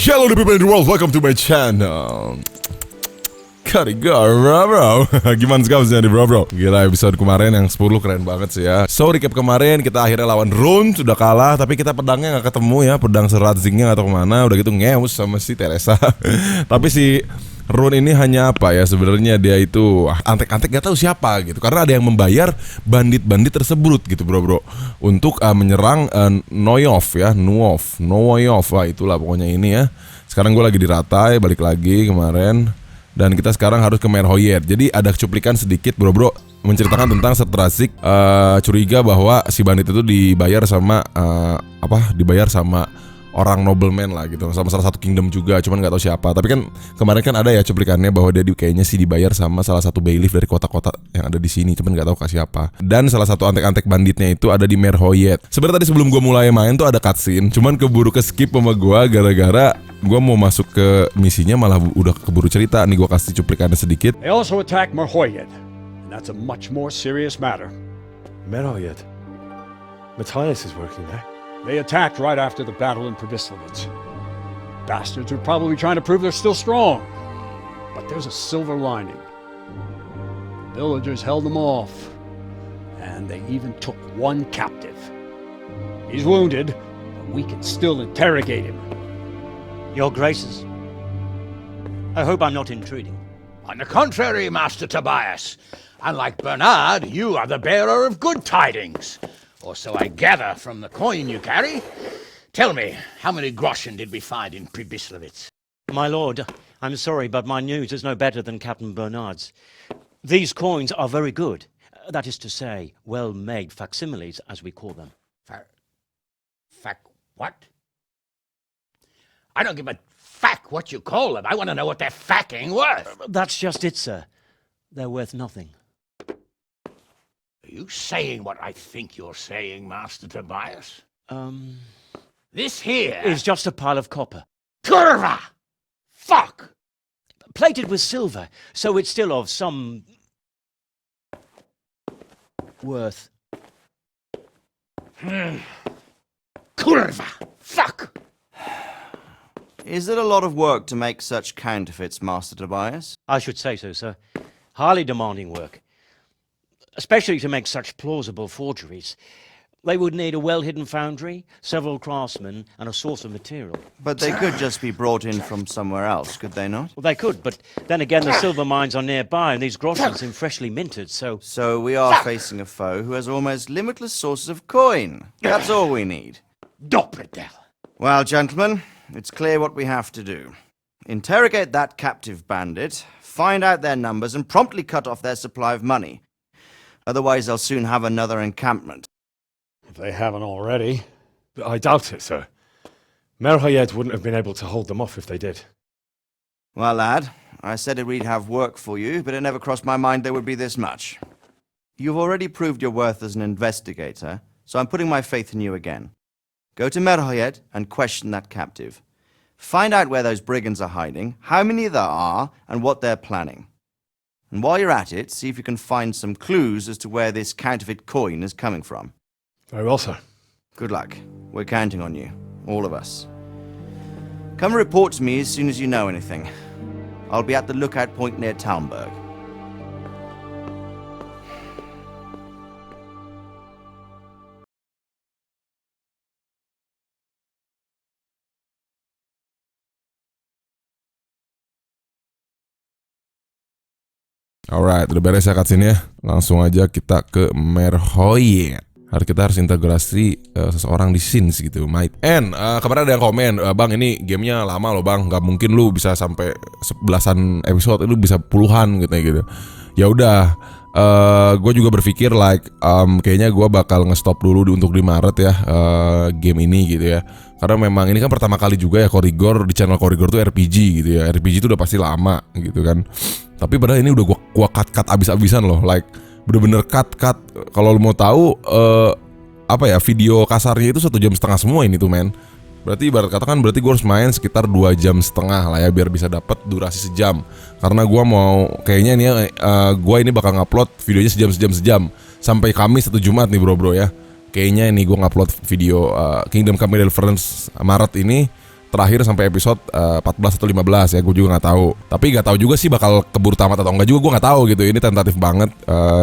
Hello people in the world, welcome to my channel. Qorygore bro. Gimana sih bro? Gila, episode kemarin yang 10 keren banget sih ya. So recap kemarin kita akhirnya lawan Rune, sudah kalah. Tapi kita pedangnya gak ketemu ya. Pedang serat zingnya gak tahu kemana. Udah gitu ngeus sama si Teresa. Tapi si Rune ini hanya apa ya, sebenarnya dia itu antek-antek gak tahu siapa gitu. Karena ada yang membayar bandit-bandit tersebut gitu bro. Untuk menyerang Noyov ya, Noyov. Wah itulah pokoknya ini ya. Sekarang gue lagi di Ratai, balik lagi kemarin. Dan kita sekarang harus ke Merhoyet. Jadi ada cuplikan sedikit bro menceritakan tentang Setrasik curiga bahwa si bandit itu dibayar sama dibayar sama orang nobleman lah gitu, sama salah satu kingdom juga, cuman nggak tahu siapa. Tapi kan kemarin kan ada ya cuplikannya bahwa dia kayaknya sih dibayar sama salah satu bailiff dari kota-kota yang ada di sini, cuman nggak tahu ke siapa. Dan salah satu antek-antek banditnya itu ada di Merhoyet. Sebenarnya tadi sebelum gue mulai main tuh ada cutscene, cuman keburu ke skip sama gue gara-gara gue mau masuk ke misinya malah udah keburu cerita. Nih gue kasih cuplikannya sedikit. They also attacked Merhoyet, and that's a much more serious matter. Merhoyet? Matthias is working there. They attacked right after the battle in Pribyslavitz. Bastards are probably trying to prove they're still strong. But there's a silver lining. The villagers held them off, and they even took one captive. He's wounded, but we can still interrogate him. Your Graces, I hope I'm not intruding. On the contrary, Master Tobias. Unlike Bernard, you are the bearer of good tidings. Or so I gather from the coin you carry. Tell me, how many groschen did we find in Pribyslavitz? My lord, I'm sorry, but my news is no better than Captain Bernard's. These coins are very good. That is to say, well-made facsimiles, as we call them. What? I don't give a fuck what you call them. I want to know what they're fucking worth. That's just it, sir. They're worth nothing. Are you saying what I think you're saying, Master Tobias? This here is just a pile of copper. Kurva! Fuck! Plated with silver, so it's still of some worth. Kurva! Fuck! Is it a lot of work to make such counterfeits, Master Tobias? I should say so, sir. Highly demanding work. Especially to make such plausible forgeries. They would need a well-hidden foundry, several craftsmen, and a source of material. But they could just be brought in from somewhere else, could they not? Well, they could, but then again, the silver mines are nearby, and these groschen seem freshly minted, so... So we are facing a foe who has almost limitless sources of coin. That's all we need. Dopredel. Well, gentlemen, it's clear what we have to do. Interrogate that captive bandit, find out their numbers, and promptly cut off their supply of money. Otherwise, they'll soon have another encampment. If they haven't already. I doubt it, sir. Merhoyet wouldn't have been able to hold them off if they did. Well, lad, I said we'd have work for you, but it never crossed my mind there would be this much. You've already proved your worth as an investigator, so I'm putting my faith in you again. Go to Merhoyet and question that captive. Find out where those brigands are hiding, how many there are, and what they're planning. And while you're at it, see if you can find some clues as to where this counterfeit coin is coming from. Very well, sir. Good luck. We're counting on you. All of us. Come report to me as soon as you know anything. I'll be at the lookout point near Talmberg. Alright, udah beres ya cutscene ya. Langsung aja kita ke Merhoyet. Kita harus integrasi seseorang di scenes gitu, mate. And kemarin ada yang komen, bang ini gamenya lama loh bang, nggak mungkin lu bisa sampai sebelasan episode, lu bisa puluhan gitu. Ya udah, gue juga berpikir kayaknya gue bakal ngestop dulu untuk di Maret ya game ini gitu ya. Karena memang ini kan pertama kali juga ya Qorygore, di channel Qorygore tuh RPG gitu ya. RPG itu udah pasti lama gitu kan. Tapi padahal ini udah gua cut abis-abisan loh, bener-bener cut. Kalau lo mau tahu video kasarnya itu 1,5 jam semua ini tuh men. Berarti ibarat katakan berarti gue harus main sekitar 2,5 jam lah ya biar bisa dapat durasi sejam. Karena gue mau kayaknya nih gue ini bakal ngupload videonya sejam sampai Kamis atau Jumat nih bro ya. Kayaknya ini gue ngupload video Kingdom Come Deliverance Maret ini terakhir sampai episode 14 atau 15 ya, gue juga nggak tahu. Tapi nggak tahu juga sih bakal keburu tamat atau enggak juga, gue nggak tahu gitu. Ini tentatif banget.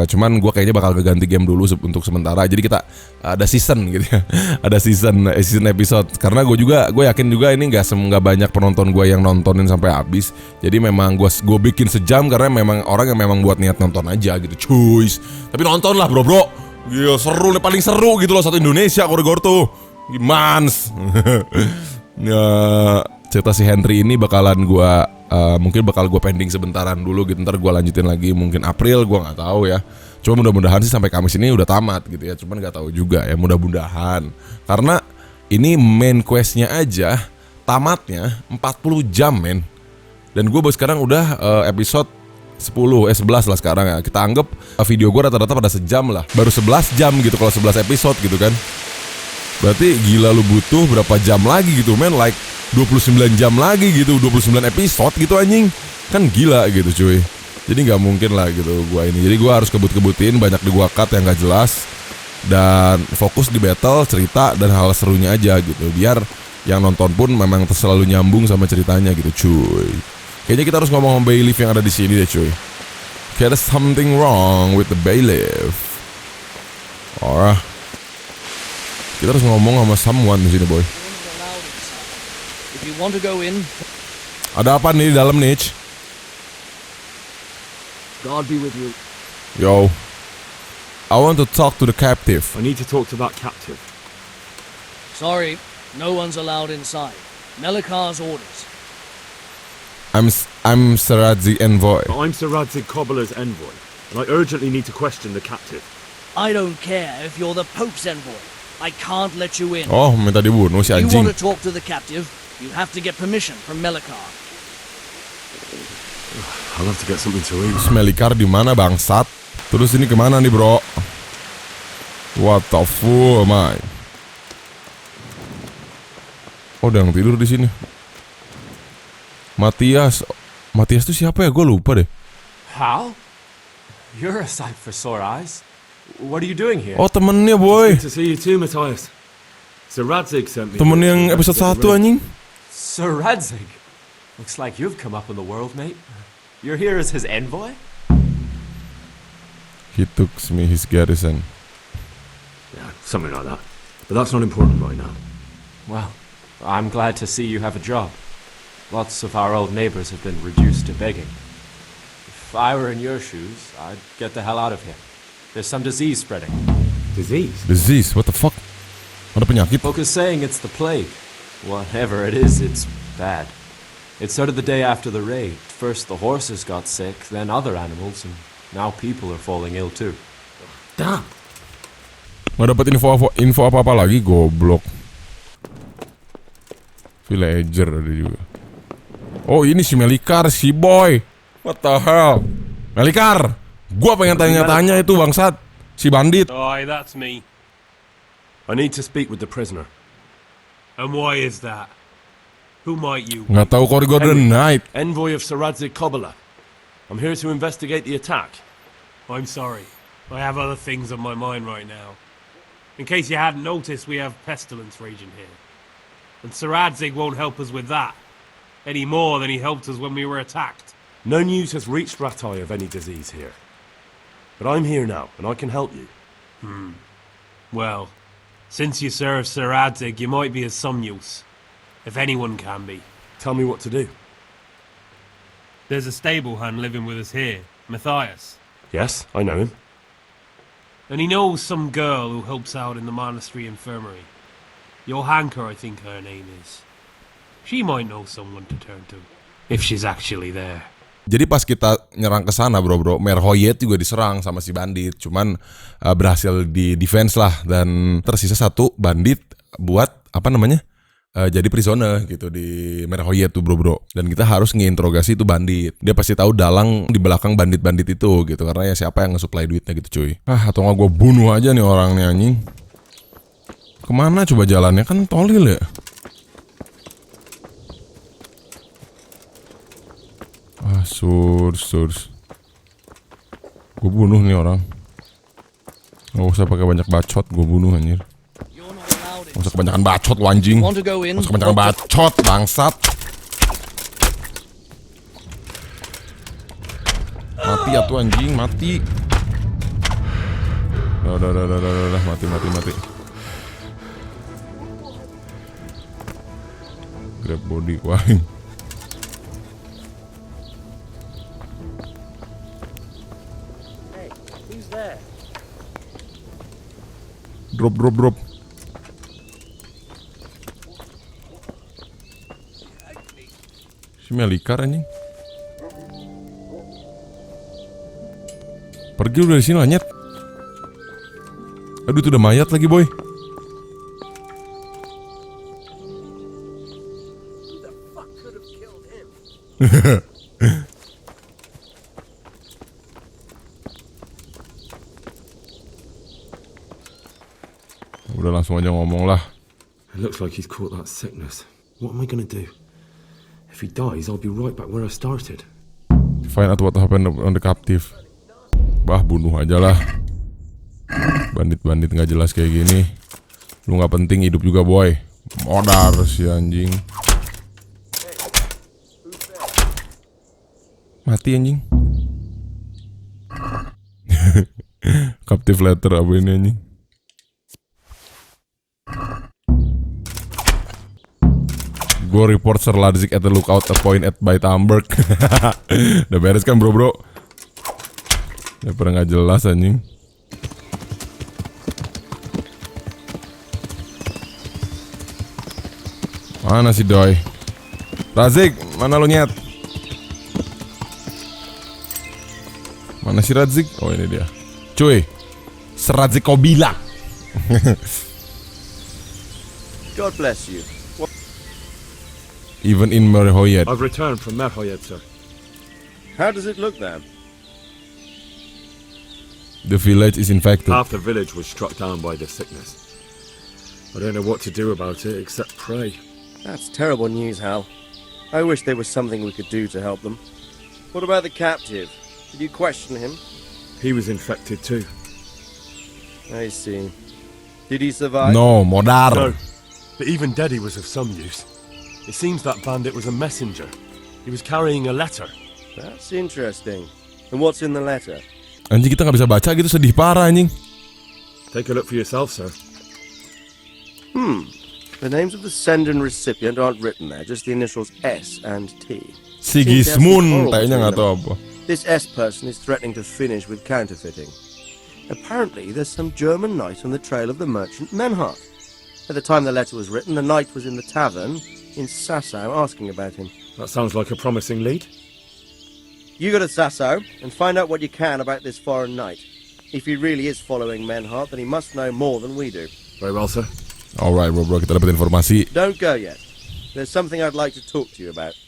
Cuman gue kayaknya bakal ganti game dulu untuk sementara. Jadi kita ada season gitu ya, ada season episode. Karena gue yakin juga ini nggak banyak penonton gue yang nontonin sampai habis. Jadi memang gue bikin sejam karena memang orang yang memang buat niat nonton aja gitu, cuy. Tapi nonton lah bro. Gila, seru nih, paling seru gitu loh satu Indonesia Qorygore tuh. Gimans. Ya, cerita si Henry ini mungkin bakal gue pending sebentaran dulu gitu. Ntar gue lanjutin lagi mungkin April, gue nggak tahu ya. Cuma mudah-mudahan sih sampai Kamis ini udah tamat gitu ya. Cuman nggak tahu juga ya, mudah-mudahan. Karena ini main questnya aja tamatnya 40 jam men. Dan gue baru sekarang udah episode 11 lah sekarang ya. Kita anggap video gue rata-rata pada sejam lah. Baru 11 jam gitu kalau 11 episode gitu kan. Berarti gila lu butuh berapa jam lagi gitu men, like 29 jam lagi gitu, 29 episode gitu anjing. Kan gila gitu cuy. Jadi gak mungkin lah gitu gua ini. Jadi gua harus kebut-kebutin, banyak di gua cut yang gak jelas. Dan fokus di battle, cerita, dan hal serunya aja gitu. Biar yang nonton pun memang selalu nyambung sama ceritanya gitu cuy. Kayaknya kita harus ngomong sama bailiff yang ada di sini deh cuy. Kayak ada something wrong with the bailiff. Alright. Kita harus ngomong sama someone di sini, boy. If you want to go in, ada apa nih di dalam, Nich? God be with you. Yo, I want to talk to the captive. I need to talk to that captive. Sorry, no one's allowed inside. Melikar's orders. I'm Saradzi envoy. I'm Sir Radzig Cobbler's envoy, and I urgently need to question the captive. I don't care if you're the Pope's envoy. I can't let you in. Oh, minta dibunuh si If you anjing. want to talk to the captive, you have to get permission from Melikar. I'll have to get something to eat. Melikar di mana bangsat? Terus ini kemana nih bro? What the fuck, man? Oh, udah yang tidur di sini. Matias tuh siapa ya? Gue lupa deh. Hal? You're a sight for sore eyes. What are you doing here? Oh, temennya boy. Good to see you too, Matthias. Sir Radzig sent me. Temen yang episode 1 anjing. Sir Radzig. Looks like you've come up in the world, mate. You're here as his envoy? He took me his garrison. Yeah, something like that. But that's not important right now. Well, I'm glad to see you have a job. Lots of our old neighbors have been reduced to begging. If I were in your shoes, I'd get the hell out of here. There's some disease spreading. Disease? What the fuck? Ada penyakit? Folk is saying it's the plague. Whatever it is, it's bad. It started the day after the raid. First the horses got sick, then other animals, and now people are falling ill too. Damn. Nggak dapet info apa-apa lagi, goblok. Villager ada juga. Oh, ini si Melikar, si boy. What the hell? Melikar! Gua pengen tanya-tanya itu bangsat, si bandit. Aye, that's me. I need to speak with the prisoner. And why is that? Who might you? Nggak tahu Qorygore the Knight. Envoy of Sir Radzig Cobbler. I'm here to investigate the attack. I'm sorry. I have other things on my mind right now. In case you hadn't noticed, we have pestilence raging here. And Sir Radzig won't help us with that. Any more than he helped us when we were attacked. No news has reached Ratai of any disease here. But I'm here now, and I can help you. Well, since you serve Sir Radzig, you might be of some use. If anyone can be. Tell me what to do. There's a stable hand living with us here, Matthias. Yes, I know him. And he knows some girl who helps out in the monastery infirmary. Johanka, I think her name is. She might know someone to turn to. If she's actually there. Jadi pas kita nyerang ke sana bro, Merhoyet juga diserang sama si bandit. Cuman berhasil di defense lah. Dan tersisa satu bandit buat jadi prisoner gitu di Merhoyet tuh bro. Dan kita harus ngeinterogasi itu bandit. Dia pasti tahu dalang di belakang bandit-bandit itu gitu. Karena ya siapa yang nge-supply duitnya gitu cuy. Atau nggak gue bunuh aja nih orang nih anjing. Kemana coba jalannya, kan tolil ya. Surs. Gue bunuh nih orang. Gak usah pakai banyak bacot, gue bunuh anjir. You're not allowed Gak usah kebanyakan bacot lu anjing. Want to go in? Gak usah kebanyakan bacot, bangsat. Mati ya tuh anjing, mati. Udah, mati. Grab body, wah. Hey, who's there? Drop. Si Melikar anjing. Pergi lu dari sini lah, nyet. Aduh, itu udah mayat lagi, boy. Udah langsung aja ngomong lah. It looks like he's caught that sickness. What am I gonna do? If he dies, I'll be right back where I started. Find out what happened on the captive. Bah, bunuh aja lah. Bandit-bandit nggak jelas kayak gini. Lu nggak penting hidup juga, boy. Modar si anjing. Mati anjing. Captive letter apa ini anjing? Go report Sir Ladzik at the lookout point by Tamberg. Udah beres kan bro? Udah pernah nggak jelas anjing. Mana si Doi? Radzik, mana lo nyet? Mana si Radzik? Oh ini dia. Cuy, Sir Radzik kau bilang. God bless you. Even in Merhoyed. I've returned from Merhoyed, sir. How does it look then? The village is infected. Half the village was struck down by this sickness. I don't know what to do about it except pray. That's terrible news, Hal. I wish there was something we could do to help them. What about the captive? Did you question him? He was infected too. I see. Did he survive? No, modar. No, but even dead he was of some use. It seems that bandit was a messenger. He was carrying a letter. That's interesting. And what's in the letter? Anjing, kita nggak bisa baca gitu, sedih parah anjing. Take a look for yourself, sir. The names of the sender and recipient aren't written there, just the initials S and T. Sigismund, kayaknya nggak tahu apa. This S person is threatening to finish with counterfeiting. Apparently, there's some German knight on the trail of the merchant Menhart. At the time the letter was written, the knight was in the tavern in Sassau asking about him. That sounds like a promising lead. You go to Sassau and find out what you can about this foreign knight. If he really is following Menhart, then he must know more than we do. Very well, sir. Alright bro, kita dapat informasi. Don't go yet. There's something I'd like to talk to you about.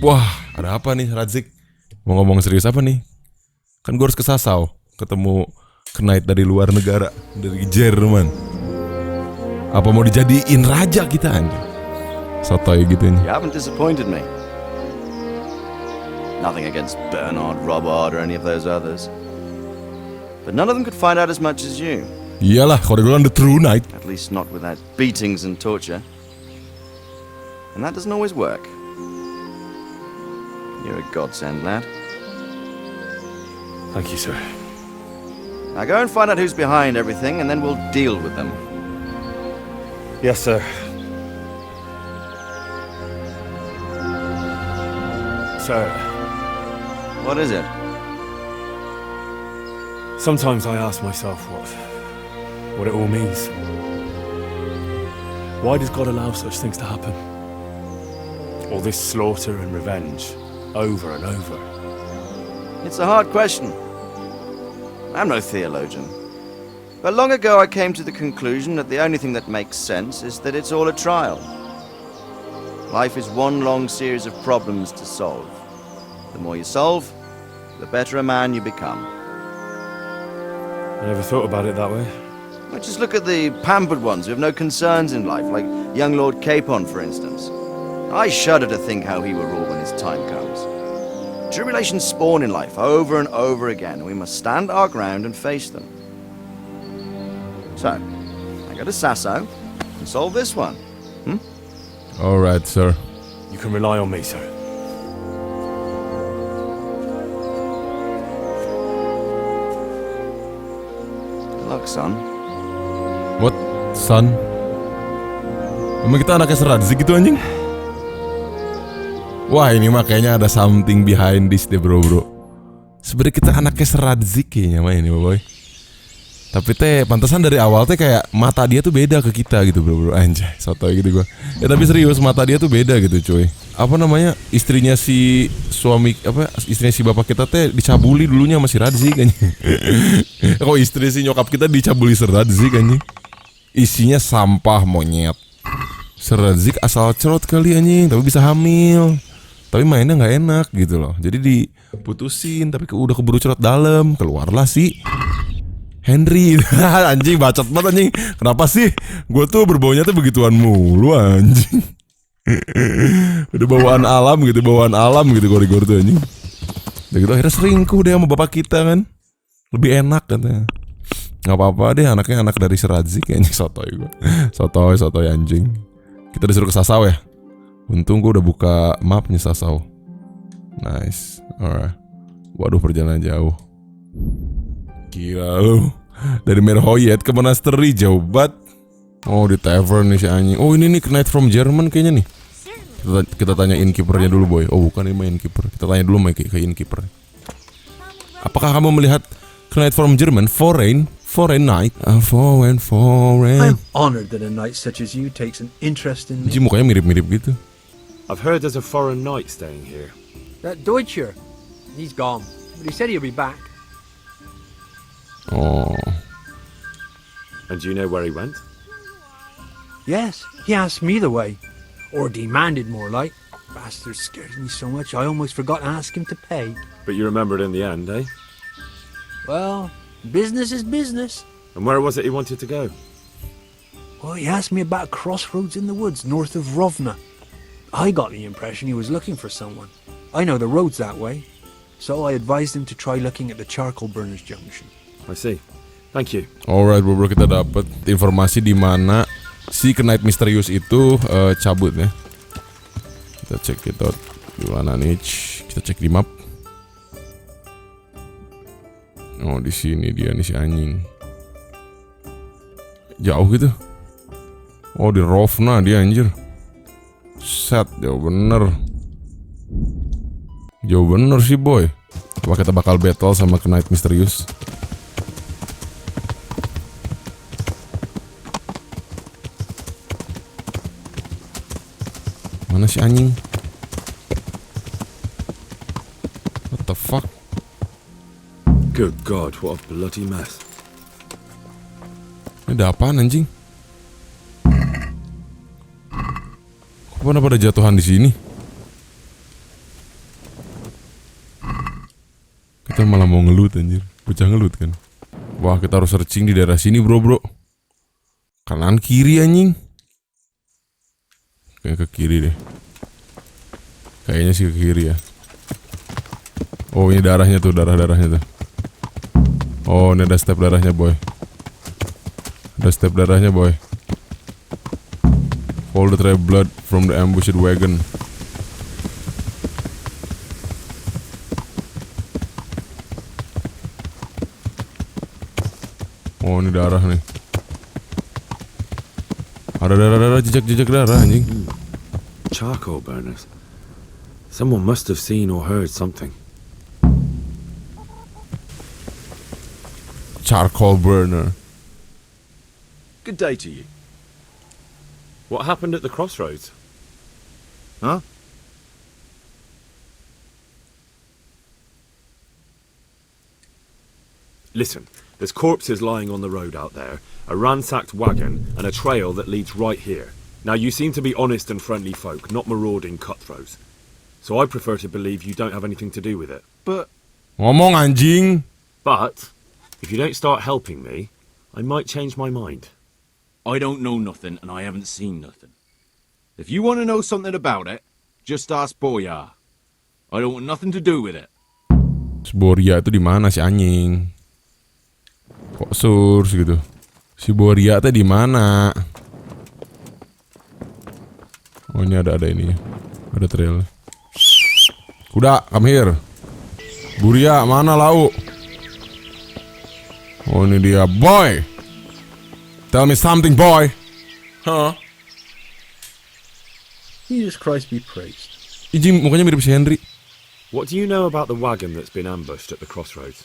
Wah, ada apa nih Radzik? Mau ngomong serius apa nih? Kan gue harus ke Sassau, ketemu knight dari luar negara, dari Jerman. Apa mau dijadiin raja kita anjing? Sotoy gitu nih. You haven't disappointed me. Nothing against Bernard, Robert, or any of those others. But none of them could find out as much as you. Iyalah, Qorygore the true knight. At least not without beatings and torture. And that doesn't always work. You're a godsend, lad. Thank you, sir. Now go and find out who's behind everything, and then we'll deal with them. Yes, sir. Sir, What is it? sometimes I ask myself what it all means. Why does God allow such things to happen? All this slaughter and revenge, over and over. It's a hard question. I'm no theologian. But long ago I came to the conclusion that the only thing that makes sense is that it's all a trial. Life is one long series of problems to solve. The more you solve, the better a man you become. I never thought about it that way. Well, just look at the pampered ones who have no concerns in life, like young Lord Capon, for instance. I shudder to think how he will rule when his time comes. Tribulations spawn in life over and over again, and we must stand our ground and face them. So, I go to Sasso, and solve this one. Alright, sir. You can rely on me, sir. Good luck, son. What, son? Emang kita anaknya Seradzik gitu anjing? Wah, ini mah kayaknya ada something behind this deh, bro. Sebenarnya kita anaknya Seradzik kayaknya mah ini, boy. Tapi teh pantesan dari awal teh kayak mata dia tuh beda ke kita gitu, bro. Anjay, sotoy gitu gua. Ya tapi serius, mata dia tuh beda gitu, cuy. Apa namanya? Istrinya si suami istrinya si bapak kita teh dicabuli dulunya sama si Radzik anjing. Kok istri si nyokap kita dicabuli si Radzik anjing. Isinya sampah monyet. Si Radzik asal cerot kali anjing, tapi bisa hamil. Tapi mainnya nggak enak gitu loh. Jadi diputusin tapi udah keburu cerot dalam, keluarlah si Henry. Anjing bacot banget anjing. Kenapa sih? Gue tuh berbaunya tuh begituan mulu anjing. Udah bawaan alam gitu Qorygore tuh anjing. Udah gitu akhirnya selingkuh deh sama bapak kita kan. Lebih enak katanya. Gak apa-apa deh, anaknya anak dari Seradzik kayaknya. Sotoy gue. Sotoy anjing. Kita disuruh ke Sasau ya. Untung gue udah buka mapnya Sasau. Nice. Alright. Waduh, perjalanan jauh. Gila lu. Dari Merhoyet ke Monastery jauh banget. Oh, di tavern nih si anjing. Oh, ini nih Knight from German kayaknya nih. Kita tanya innkeepernya dulu, boy. Oh, bukan, ini mah innkeeper. Kita tanya dulu ke innkeeper. Apakah kamu melihat Knight from German? Foreign knight. Foreign. I'm honored that a knight such as you takes an interest in me. Ji mukanya mirip-mirip gitu. I've heard there's a foreign knight staying here. That Deutscher, he's gone, but he said he'll be back. Oh. And do you know where he went? Yes, he asked me the way. Or demanded more like. Bastard scares me so much I almost forgot to ask him to pay. But you remembered in the end, eh? Well, business is business. And where was it he wanted to go? Well, he asked me about a crossroads in the woods north of Rovna. I got the impression he was looking for someone. I know the roads that way. So I advised him to try looking at the charcoal burners junction. I see. Thank you. Alright, bro, kita dapat informasi di mana si Knight misterius itu cabut ya. Kita cek itu di mana nih? Kita cek di map. Oh, di sini dia nih si anjing. Jauh gitu. Oh, di Rovna dia anjir. Set, jauh bener. Jauh bener sih, boy. Apa kita bakal battle sama Knight misterius? Mana si anjing? What the fuck? Good God, what a bloody mess. Ini ada apaan anjing? Kok pada jatuhan di sini? Kita malah mau ngelut anjir. Bocah ngelut kan. Wah, kita harus searching di daerah sini, bro. Kanan kiri anjing. Kayak ke kiri deh. Kayaknya sih ke kiri ya. Oh, ini darahnya tuh, darahnya tuh. Oh, ini ada step darahnya, boy. Ada step darahnya, boy. Follow the trail blood from the ambushed wagon. Oh, ini darah nih. Ada darah-darah, jejak-jejak darah anjing. Charcoal burners. Someone must have seen or heard something. Charcoal burner. Good day to you. What happened at the crossroads? Huh? Listen, there's corpses lying on the road out there, a ransacked wagon, and a trail that leads right here. Now, you seem to be honest and friendly folk, not marauding cutthroats. So I prefer to believe you don't have anything to do with it. But... Ngomong anjing. But, if you don't start helping me, I might change my mind. I don't know nothing, and I haven't seen nothing. If you want to know something about it, just ask Boya. I don't want nothing to do with it. Boria itu di mana si anjing? Kok source gitu? Si Boria itu di mana? Oh ini ada ini. Ada trail. Kuda, come here. Buria, mana lau? Oh ini dia, boy. Tell me something, boy. Huh? Jesus Christ be praised. Ijing mukanya mirip si Henry. What do you know about the wagon that's been ambushed at the crossroads?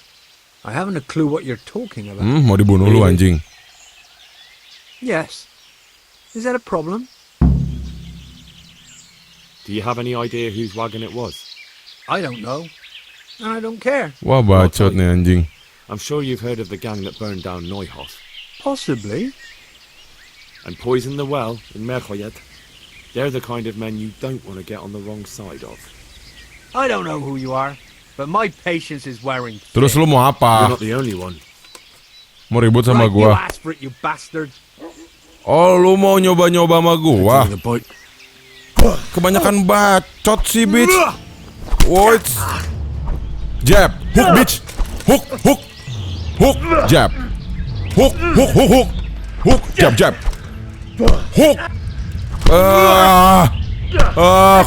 I haven't a clue what you're talking about. Mau dibunuh lu anjing. Yes. Is that a problem? Do you have any idea whose wagon it was? I don't know. And I don't care. Wah bacot nih anjing. I'm sure you've heard of the gang that burned down Neuhof. Possibly. And poisoned the well in Merchoyed. They're the kind of men you don't want to get on the wrong side of. I don't know who you are, but my patience is wearing thin. Terus lu mau You're apa? not the only one. Mau ribut sama Right, you gua? asked for it, you bastard. Oh lu mau nyoba-nyoba sama gua? Kebanyakan bacot sih, bitch. What? Jab, hook, bitch. Hook, hook, hook, jab. Hook, hook, hook, hook, hook, jab, jab. Hook.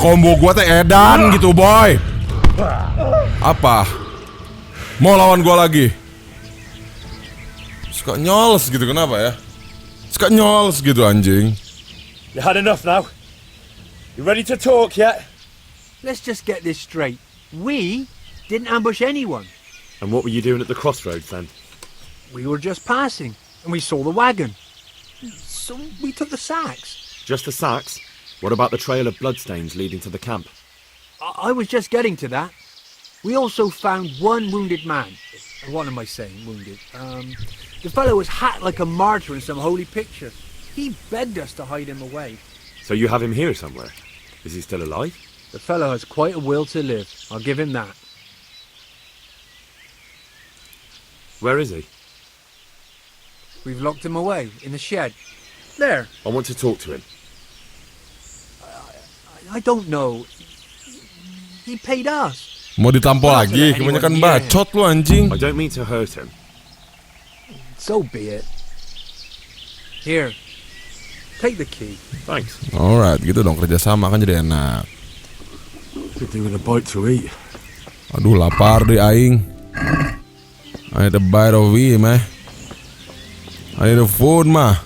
Combo gua teh edan gitu, boy. Apa? Mau lawan gua lagi? Suka nyols gitu, kenapa ya? Suka nyols gitu, anjing. You had enough now? You ready to talk yet? Let's just get this straight. We didn't ambush anyone. And what were you doing at the crossroads then? We were just passing, and we saw the wagon. So we took the sacks. Just the sacks? What about the trail of bloodstains leading to the camp? I was just getting to that. We also found one wounded man. What am I saying, wounded? The fellow was hacked like a martyr in some holy picture. He begged us to hide him away. So you have him here somewhere? Is he still alive? The fellow has quite a will to live. I'll give him that. Where is he? We've locked him away in the shed. There. I want to talk to him. I don't know. He paid us. Mau ditampol lagi, kebanyakan bacot lu anjing. I don't mean to hurt him. So be it. Here. Take the key. Thanks. Alright, gitu dong, kerjasama kan jadi enak. Could do with a bite to eat. Aduh, lapar deh aing. I need a bite of him, eh. I need a food, mah.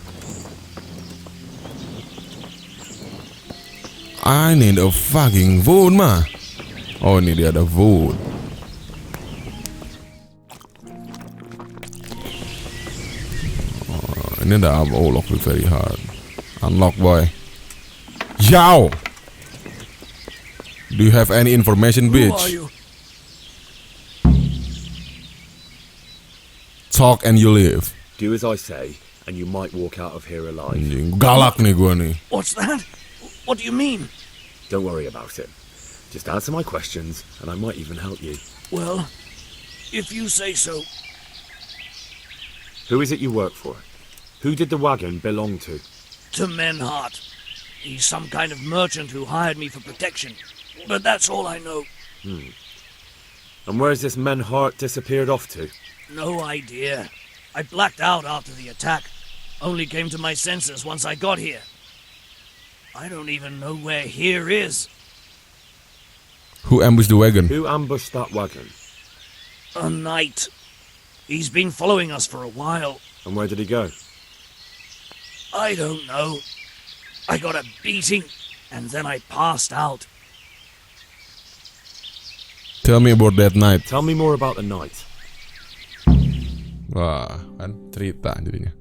I need a fucking food, mah. Oh, ini dia ada food. Oh, ini ada apa? Oh, lock it very hard. Unlock, boy. Yow! Do you have any information, bitch? Who are you? Talk and you live. Do as I say, and you might walk out of here alive. Anjing, galak nih gua nih. What's that? What do you mean? Don't worry about it. Just answer my questions, and I might even help you. Well, if you say so. Who is it you work for? Who did the wagon belong to? To Menhart. He's some kind of merchant who hired me for protection. But that's all I know. And where's this Menhart disappeared off to? No idea. I blacked out after the attack. Only came to my senses once I got here. I don't even know where here is. Who ambushed the wagon? Who ambushed that wagon? A knight. He's been following us for a while. And where did he go? I don't know. I got a beating, and then I passed out. Tell me about that night. Tell me more about the night. Wah, kan cerita jadinya.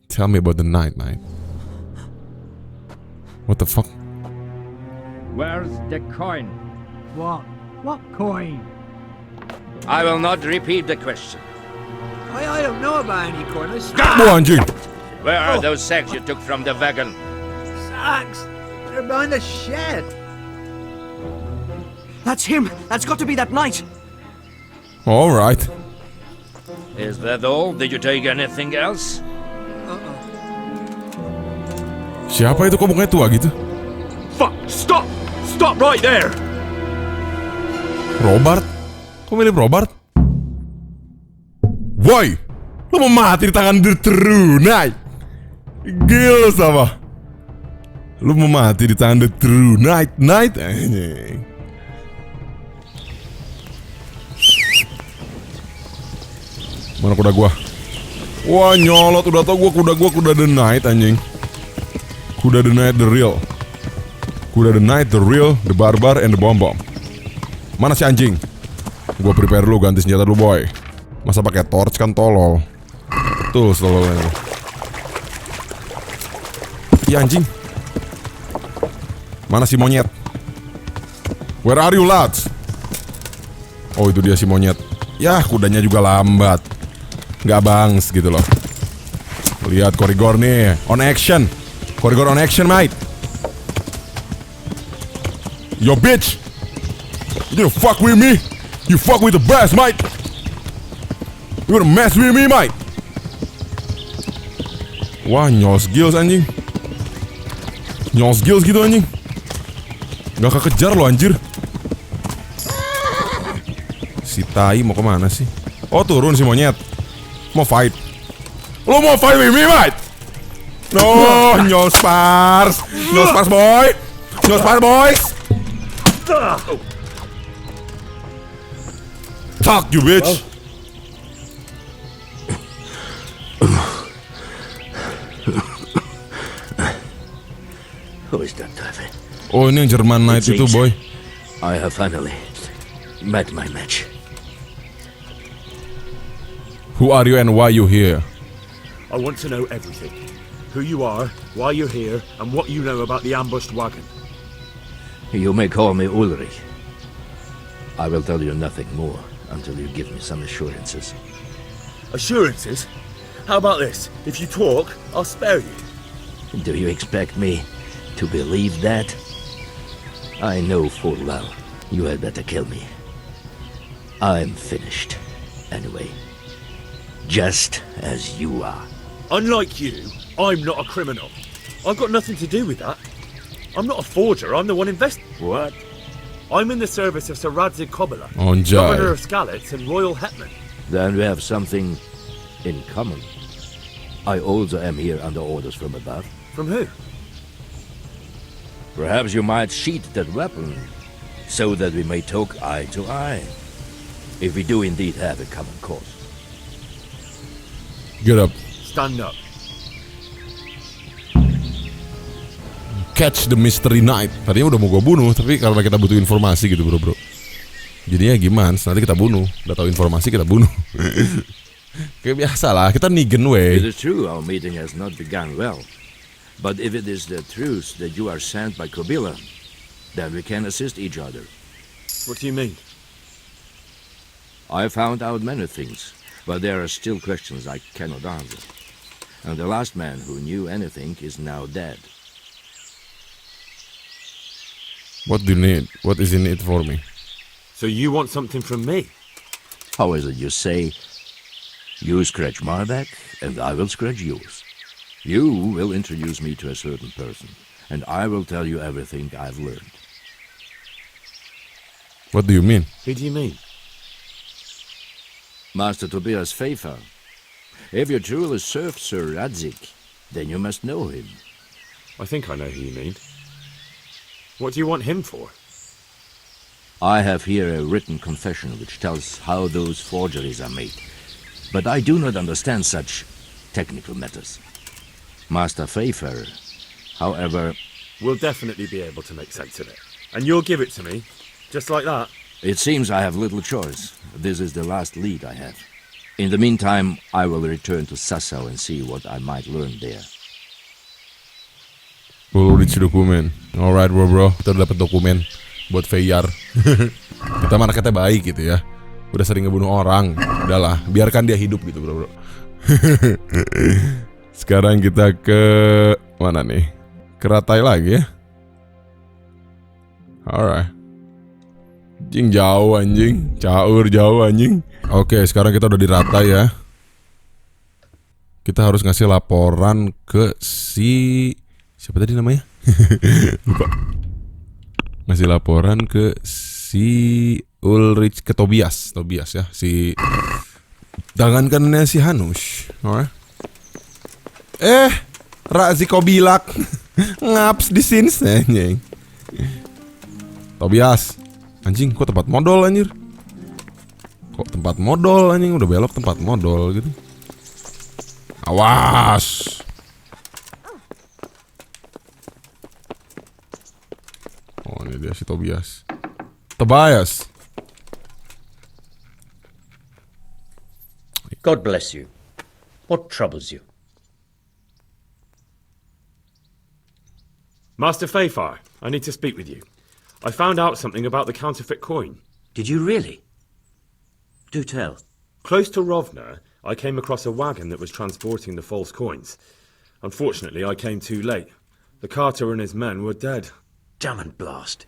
Tell me about the night, mate. What the fuck? Where's the coin? What? What coin? I will not repeat the question. I don't know about any coin. Oh, anjing. Where are those sacks you took from the wagon? Sacks. They're behind the shed. That's him. That's got to be that knight. All right. Is that all? Did you take anything else? Siapa itu kok mukanya tua gitu? Fuck! Stop! Stop right there! Robert? Kok mirip Robert? Woi! Lo mau mati di tangan terunai? Gila sama. Lu mau mati di tangan the true night anjing. Mana kuda gua? Wah nyolot, udah tau gua kuda the night anjing. Kuda the night the real. Kuda the night the real, the barbar and the bom. Mana si anjing? Gua prepare dulu, ganti senjata dulu boy. Masa pakai torch kan tolol. Tuh tololnya. Iya anjing. Mana si monyet? Where are you lads? Oh itu dia si monyet. Yah kudanya juga lambat. Gak bangs gitu loh. Lihat Qorygore nih, on action. Qorygore on action mate. Yo bitch, you gonna fuck with me? You fuck with the best mate. You gonna mess with me mate. Wah nyos skills anjing. Nyos skills gitu anjing. Gak kekejar lo anjir. Si tai mau kemana sih? Oh turun si monyet. Mau fight. Lo mau fight with me mate? No, nyos pars. Nyos pars boy. Nyos pars boys. Fuck you bitch. Who is that driver? Oh ini yang German Knight itu boy. I have finally met my match. Who are you and why you here? I want to know everything. Who you are, why you're here, and what you know about the ambushed wagon. You may call me Ulrich. I will tell you nothing more until you give me some assurances. Assurances? How about this? If you talk, I'll spare you. Do you expect me to believe that? I know full well you had better kill me. I'm finished. Anyway. Just as you are. Unlike you, I'm not a criminal. I've got nothing to do with that. I'm not a forger, I'm the one What? I'm in the service of Sir Radzig Kobyla, Anjay. Governor of Skalitz and Royal Hetman. Then we have something in common. I also am here under orders from above. From who? Perhaps you might sheath that weapon, so that we may talk eye to eye. If we do indeed have a common cause. Get up. Stand up. Catch the mystery knight. Tadinya udah mau gue bunuh, tapi karena kita butuh informasi gitu bro. Jadinya gimana? Nanti kita bunuh. Udah tahu informasi kita bunuh. Kayak biasa lah, kita nigen way. It is true our meeting has not begun well. But if it is the truth that you are sent by Kobyla, then we can assist each other. What do you mean? I found out many things, but there are still questions I cannot answer. And the last man who knew anything is now dead. What do you need? What is in it for me? So you want something from me? How is it you say, you scratch my back, and I will scratch yours? You will introduce me to a certain person, and I will tell you everything I've learned. What do you mean? Who do you mean? Master Tobias Pfeiffer. If you truly serve Sir Radzig, then you must know him. I think I know who you mean. What do you want him for? I have here a written confession which tells how those forgeries are made, but I do not understand such technical matters. Master Pfeiffer, however... We'll definitely be able to make sense of it. And you'll give it to me, just like that. It seems I have little choice. This is the last lead I have. In the meantime, I will return to Sassau and see what I might learn there. We'll reach dokumen. Alright bro, kita udah dapat dokumen buat VR. Kita marketnya baik gitu ya. Udah sering ngebunuh orang. Udahlah, biarkan dia hidup gitu bro. Sekarang kita ke mana nih? Ke Ratai lagi ya. Alright. Anjing jauh anjing. Caur jauh anjing. Oke, sekarang kita udah di Ratai ya. Kita harus ngasih laporan ke si... Siapa tadi namanya? Lupa. Ngasih laporan ke si Ulrich, ke Tobias ya. Si tangan kanannya si Hanush. Radzig Kobyla. Ngaps di sini anjing. Tobias. Anjing, kok tempat modal anjir? Kok tempat modal anjing, udah belok tempat modal gitu. Awas. Oh, ini dia si Tobias. Tobias. God bless you. What troubles you? Master Fayfar, I need to speak with you. I found out something about the counterfeit coin. Did you really? Do tell. Close to Rovna, I came across a wagon that was transporting the false coins. Unfortunately, I came too late. The carter and his men were dead. Damn and blast.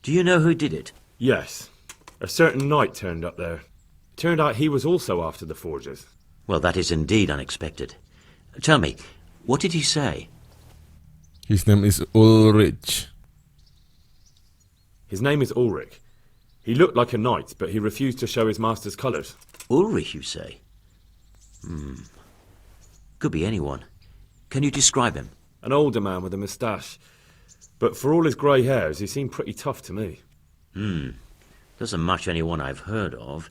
Do you know who did it? Yes. A certain knight turned up there. It turned out he was also after the forgers. Well, that is indeed unexpected. Tell me, what did he say? His name is Ulrich. His name is Ulrich. He looked like a knight, but he refused to show his master's colours. Ulrich, you say? Could be anyone. Can you describe him? An older man with a moustache. But for all his grey hairs, he seemed pretty tough to me. Doesn't match anyone I've heard of.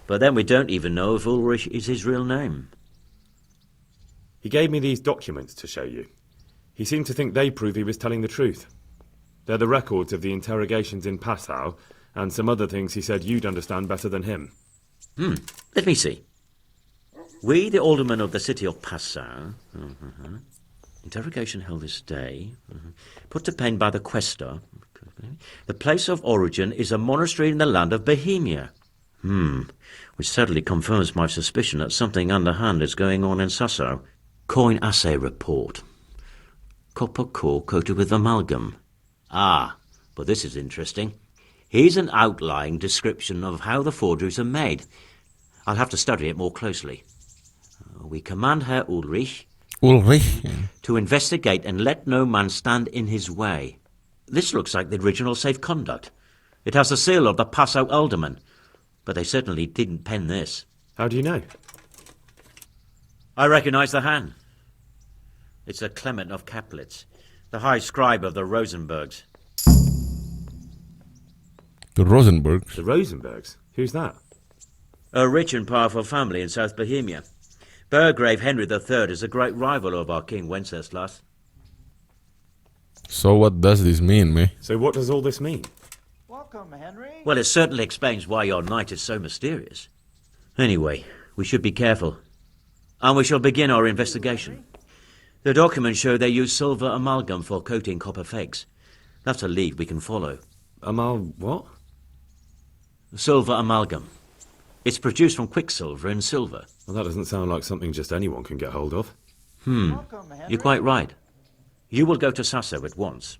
But then we don't even know if Ulrich is his real name. He gave me these documents to show you. He seemed to think they prove he was telling the truth. They're the records of the interrogations in Passau, and some other things he said you'd understand better than him. Let me see. We, the aldermen of the city of Passau, interrogation held this day, put to pen by the questor. The place of origin is a monastery in the land of Bohemia. Which certainly confirms my suspicion that something underhand is going on in Sasso. Coin assay report. Copper core coated with amalgam. But this is interesting. Here's an outline description of how the forgeries are made. I'll have to study it more closely. We command Herr Ulrich to investigate and let no man stand in his way. This looks like the original safe conduct. It has the seal of the Passau alderman, but they certainly didn't pen this. How do you know? I recognize the hand. It's a Clement of Kaplitz, the high scribe of the Rosenbergs. The Rosenbergs? The Rosenbergs? Who's that? A rich and powerful family in South Bohemia. Burgrave Henry III is a great rival of our King Wenceslas. So what does this mean, mate? So what does all this mean? Welcome, Henry. Well, it certainly explains why your knight is so mysterious. Anyway, we should be careful. And we shall begin our investigation. The documents show they use silver amalgam for coating copper fakes. That's a lead we can follow. What? Silver amalgam. It's produced from quicksilver and silver. Well, that doesn't sound like something just anyone can get hold of. You're quite right. You will go to Sasso at once.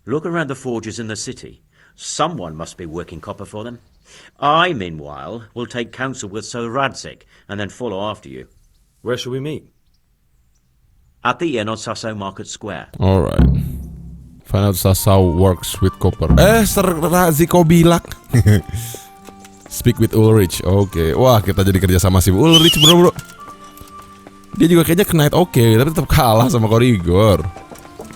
Look around the forges in the city. Someone must be working copper for them. I, meanwhile, will take counsel with Sir Radzik and then follow after you. Where shall we meet? At the inn on Sasso Market Square. Alright. Find out Sasso works with copper. Sir Radzik kau bilang. Speak with Ulrich. Oke. Wah, kita jadi kerja sama si Ulrich, bro. Dia juga kayaknya knight oke, tapi tetap kalah sama Qorygore.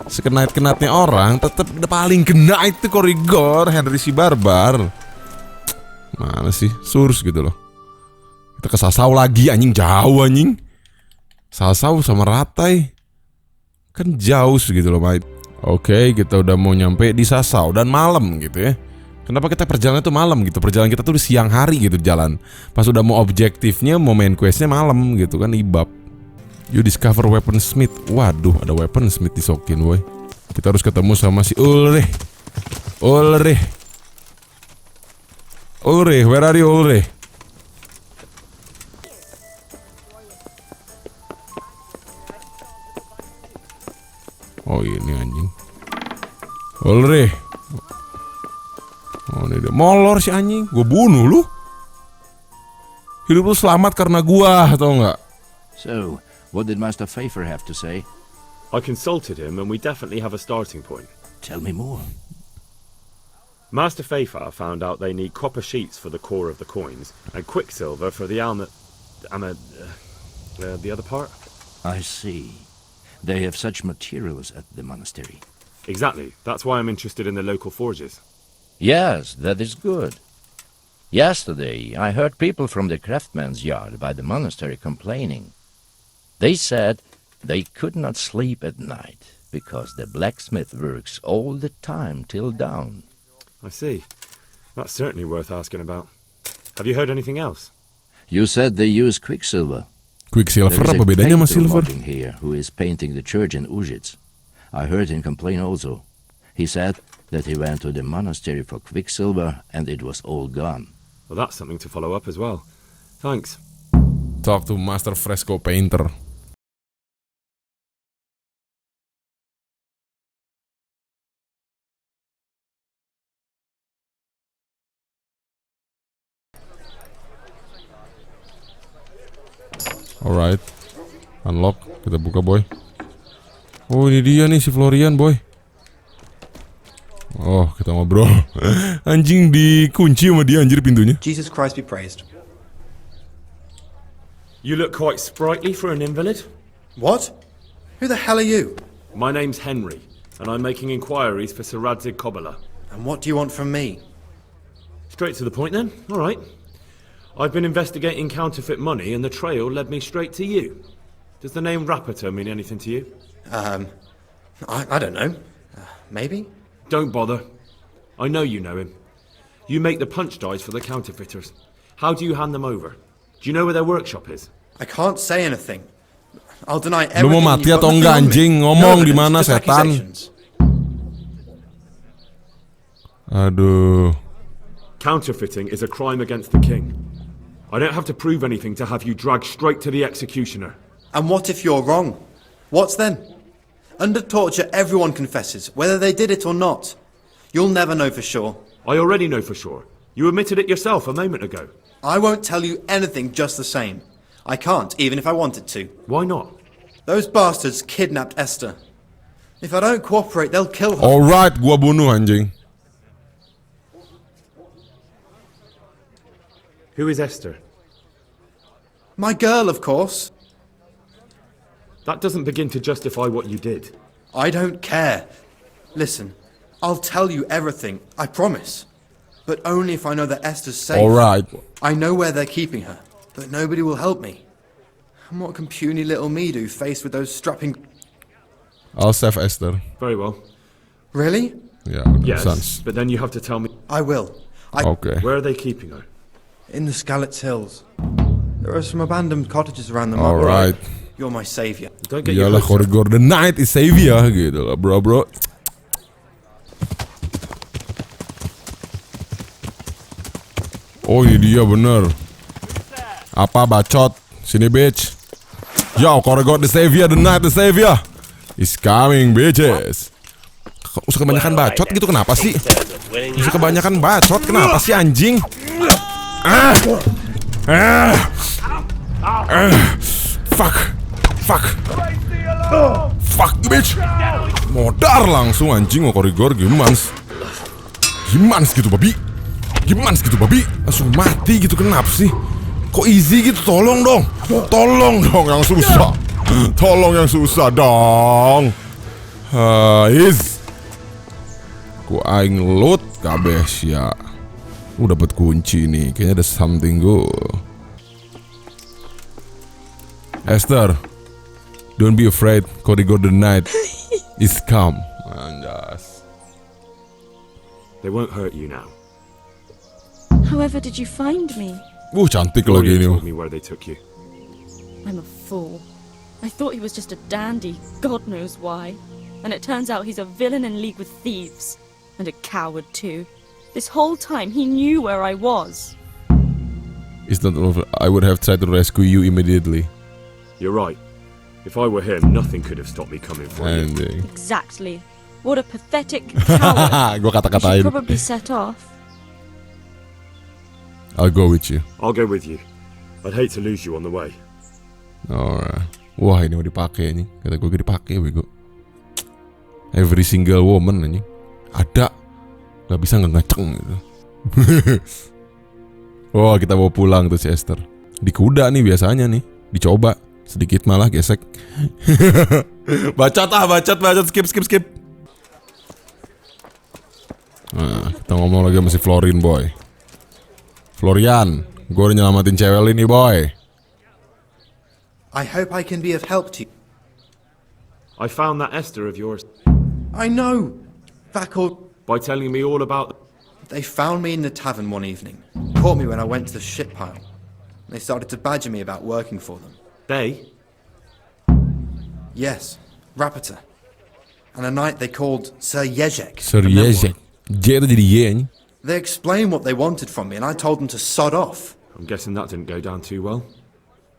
Sekenait-kenatnya orang tetap paling kena itu Qorygore, Henry si barbar. Mana sih? Surs gitu loh. Kita ke Sasso lagi, anjing, jauh anjing. Sasso sama Ratai kan jauh gitu loh, mate. Oke, kita udah mau nyampe di Sasso dan malam gitu ya. Kenapa kita perjalanan tuh malam gitu? Perjalanan kita tuh di siang hari gitu jalan. Pas udah mau objektifnya, mau main questnya malam gitu kan, ibab. You discover weaponsmith. Waduh, ada weaponsmith disokin, woy. Kita harus ketemu sama si Ulrich. Ulrich, where are you, Ulrich? Oh, ini anjing. Ulrich. Oh, ini dia. Molor si anjing. Gue bunuh lu. Hidup lu selamat karena gua, atau enggak? So, what did Master Pfeiffer have to say? I consulted him and we definitely have a starting point. Tell me more. Master Pfeiffer found out they need copper sheets for the core of the coins and quicksilver for the the other part. I see. they have such materials at the monastery. Exactly. That's why I'm interested in the local forges. Yes, that is good. Yesterday, I heard people from the craftsman's yard by the monastery complaining. They said they could not sleep at night because the blacksmith works all the time till dawn. I see. That's certainly worth asking about. Have you heard anything else? You said they use quicksilver. Quicksilver, There is apa a bedanya sama painter silver? working here who is painting the church in Ujits. I heard him complain also. He said that he went to the monastery for quicksilver and it was all gone. Well, that's something to follow up as well. Thanks. Talk to Master Fresco Painter. Alright, unlock, kita buka boy. Oh ini dia nih si Florian boy. Oh kita ngobrol. Anjing dikunci sama dia anjir pintunya. Jesus Christ be praised. You look quite sprightly for an invalid. What? Who the hell are you? My name's Henry, and I'm making inquiries for Sir Radzig Kobyla. And what do you want from me? Straight to the point then. All right. I've been investigating counterfeit money, and the trail led me straight to you. Does the name Rappator mean anything to you? I don't know. Maybe? Don't bother. I know you know him. You make the punch dies for the counterfeiters. How do you hand them over? Do you know where their workshop is? I can't say anything. I'll deny Lu mau everything. mati atau enggak anjing? Ngomong di mana setan? Aduh. Counterfeiting is a crime against the king. I don't have to prove anything to have you dragged straight to the executioner. And what if you're wrong? What's then? Under torture, everyone confesses, whether they did it or not. You'll never know for sure. I already know for sure. You admitted it yourself a moment ago. I won't tell you anything just the same. I can't, even if I wanted to. Why not? Those bastards kidnapped Esther. If I don't cooperate, they'll kill her. Alright, gua bunuh anjing. Who is Esther? My girl, of course. That doesn't begin to justify what you did. I don't care. Listen, I'll tell you everything, I promise. But only if I know that Esther's safe. Alright. I know where they're keeping her, but nobody will help me. And what can puny little me do faced with those strapping... I'll save Esther. Very well. Really? Yeah, Yes, sons. but then you have to tell me... I will. Okay. Where are they keeping her? In the Skalitz Hills. There are some abandoned cottages around them. Alright. You're my savior. Don't get your Iyalah hopes up. Qorygore the Knight is savior gitu lah bro. Oh ini dia bener. Apa bacot? Sini bitch. Yo Qorygore the savior, the Knight the savior is coming bitches. Usah kebanyakan bacot gitu kenapa sih? Usah kebanyakan bacot kenapa sih anjing? Fuck. Fuck bitch. Modar langsung anjing mau Qorygore gimans gitu babi. Langsung mati gitu kenapa sih? Kok easy gitu? Tolong dong yang susah. Tolong yang susah dong. Ku aing loot kabeh sia. Dapat kunci nih. Kayaknya ada something good. Esther, don't be afraid. Qorygore the Knight is come. Anjas. They won't hurt you now. However did you find me? Cantik lagi ini. Told me where they took you. I'm a fool. I thought he was just a dandy, God knows why. And it turns out he's a villain in league with thieves. And a coward too. This whole time he knew where I was. It's not over. I would have tried to rescue you immediately. You're right. If I were him, nothing could have stopped me coming for you. Exactly. What a pathetic coward. Gua You kata-katain. should probably set off. I'll go with you. I'll go with you. I'd hate to lose you on the way. Alright. Wah ini mau dipakai nih. Kata gue dipakai bego. Every single woman anjing. Ada. Gak bisa ngeceng gitu. Wah kita mau pulang tuh si Esther. Di kuda nih biasanya nih. Dicoba. Sedikit malah gesek. Bacot, skip. Nah, kita ngomong lagi sama si Florin, boy. Florian, gue udah nyelamatin cewek ini, boy. I hope I can be of help to you. I found that Esther of yours. I know. Vakor. By telling me all about... They found me in the tavern one evening. Caught me when I went to the ship pile. They started to badger me about working for them. They? Yes, Rapita. And a knight they called Sir Jezek. Sir Jezek. J itu jadi Y nya. They explained what they wanted from me and I told them to sod off. I'm guessing that didn't go down too well.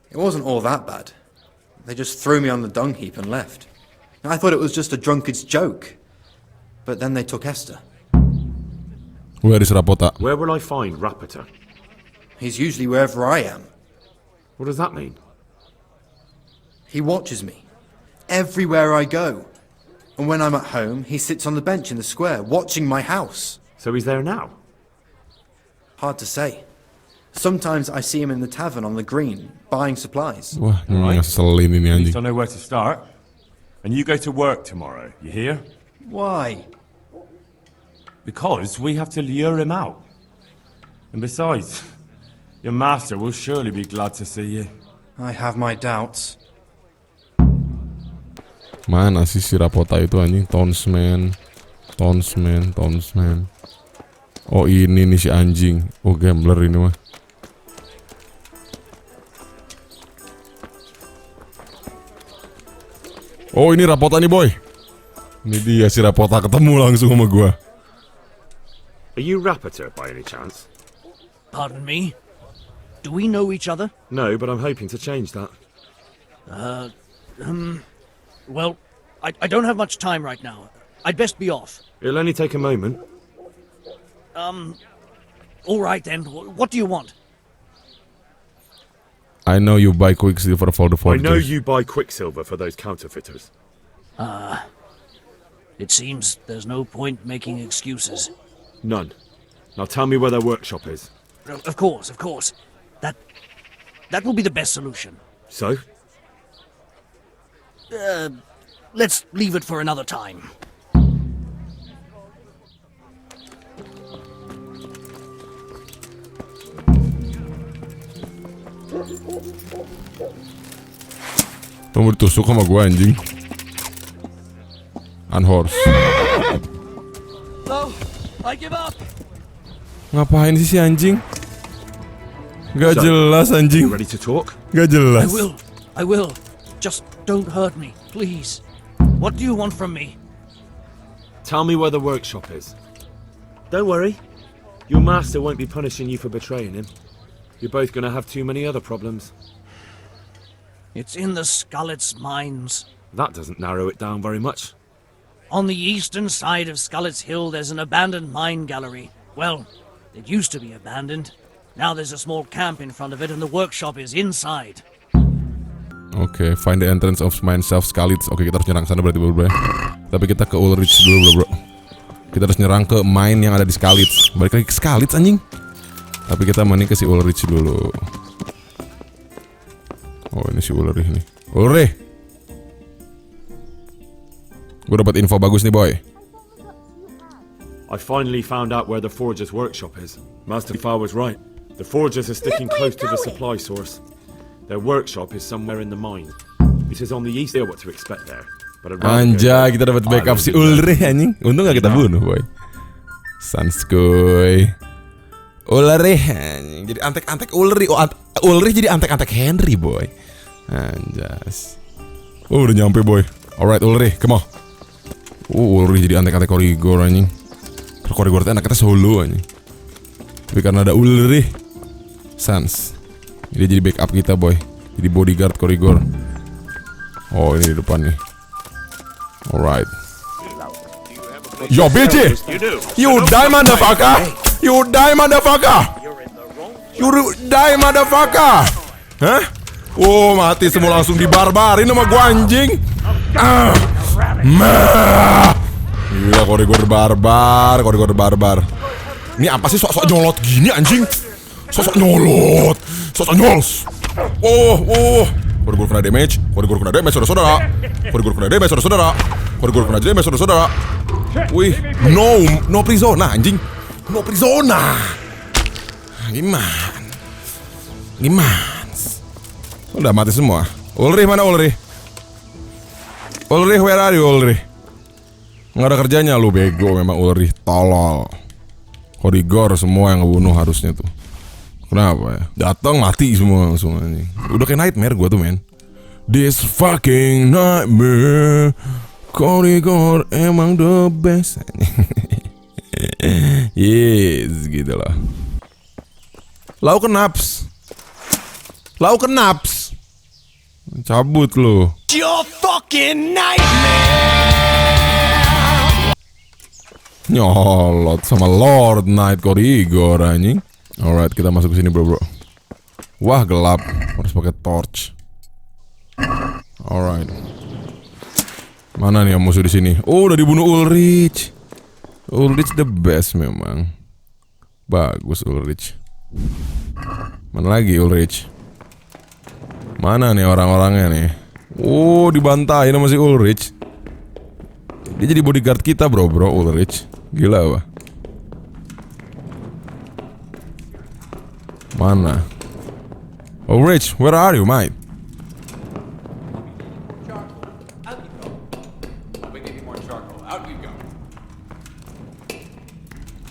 It wasn't all that bad. They just threw me on the dung heap and left. I thought it was just a drunkard's joke. But then they took Esther. Where is Rapota? Where will I find Rapita? He's usually wherever I am. What does that mean? He watches me. Everywhere I go. And when I'm at home, he sits on the bench in the square, watching my house. So he's there now? Hard to say. Sometimes I see him in the tavern on the green, buying supplies. Wah, ngeselin ini At anjing. least I know where to start. And you go to work tomorrow, you hear? Why? Because we have to lure him out. And besides, your master will surely be glad to see you. I have my doubts. Mana sih si Rapota itu anjing? Townsman. Oh ini nih si anjing. Oh gambler ini mah. Oh ini Rapota nih boy. Ini dia si Rapota ketemu langsung sama gua. Are you Rapita by any chance? Pardon me? Do we know each other? No, but I'm hoping to change that. Well, I don't have much time right now. I'd best be off. It'll only take a moment. All right then. What do you want? I know you buy Quicksilver for the forgers. I know you buy Quicksilver for those counterfeiters. It seems there's no point making excuses. None. Now tell me where their workshop is. Of course. That will be the best solution. So? Let's leave it for another time. Kamu ditusuk sama gua anjing. Unhorse. No, I give up. Ngapain sih si anjing? Gak jelas anjing. You ready to talk? Gak jelas. I will. Just don't hurt me, please. What do you want from me? Tell me where the workshop is. Don't worry. Your master won't be punishing you for betraying him. You're both gonna have too many other problems. It's in the Skullet's mines. That doesn't narrow it down very much. On the eastern side of Skullet's Hill, there's an abandoned mine gallery. Well, it used to be abandoned. Now there's a small camp in front of it, and the workshop is inside. Oke, find the entrance of mine self Skalitz. Oke, kita harus nyerang sana berarti bro. Tapi kita ke Ulrich dulu bro. Kita harus nyerang ke mine yang ada di Skalitz. Balik lagi ke Skalitz anjing. Tapi kita mending ke si Ulrich dulu. Oh ini si Ulrich nih. Ulrich. Gue dapat info bagus nih boy. I finally found out where the Forger's workshop is. Master Far was right. The Forgers are sticking close to the supply source. Their workshop is somewhere in the mine. It is on the east. What to expect there? Anjay, kita dapat backup si Ulrich anjing. Untung gak kita bunuh boy. Sanskuy. Ulrich anjing. Jadi antek-antek Ulrich. Oh, Ulrich jadi antek-antek Henry boy. Anjas. Oh udah nyampe boy. Alright Ulrich, come on. Ulrich jadi antek-antek Qorygore anjing. Qorygore itu anaknya solo anjing. Tapi karena ada Ulrich Sans, dia jadi backup kita boy. Jadi bodyguard Qorygore. Oh ini di depan nih. Alright. Yo bitch, you die motherfucker. You die motherfucker. You die motherfucker. Hah? Oh mati semua langsung dibarbarin sama gua anjing. Gila Qorygore barbar. Ini apa sih sok-sok nyolot gini anjing? Sok-sok nyolot. Sok-sok nyols. Qorygore kena damage. Qorygore kena damage, saudara-saudara. Qorygore kena damage, saudara-saudara. Qorygore kena damage, saudara-saudara. Wih, no Prizona anjing. No Prizona. Gimana? Udah mati semua. Ulrich mana Ulrich? Ulrich, where are you Ulrich? Nggak ada kerjanya lu, bego memang Ulrich, tolol. Qorygore semua yang ngebunuh harusnya tuh. Kenapa ya? Datang mati semua langsung anjing. Udah kayak nightmare gua tuh, men. This fucking nightmare. Qorygore emang the best. Yes, gitu lah. Lau kenaps. Cabut lu. Your fucking nightmare. Nyolot sama Lord Knight Qorygore anjing. Alright, kita masuk ke sini bro. Wah, gelap. Harus pakai torch. Alright. Mana nih yang musuh di sini? Oh, udah dibunuh Ulrich. Ulrich the best memang. Bagus Ulrich. Mana lagi Ulrich? Mana nih orang-orangnya nih? Oh, dibantai sama si Ulrich. Dia jadi bodyguard kita bro Ulrich. Gila apa? Mana? Ulrich, where are you, mate?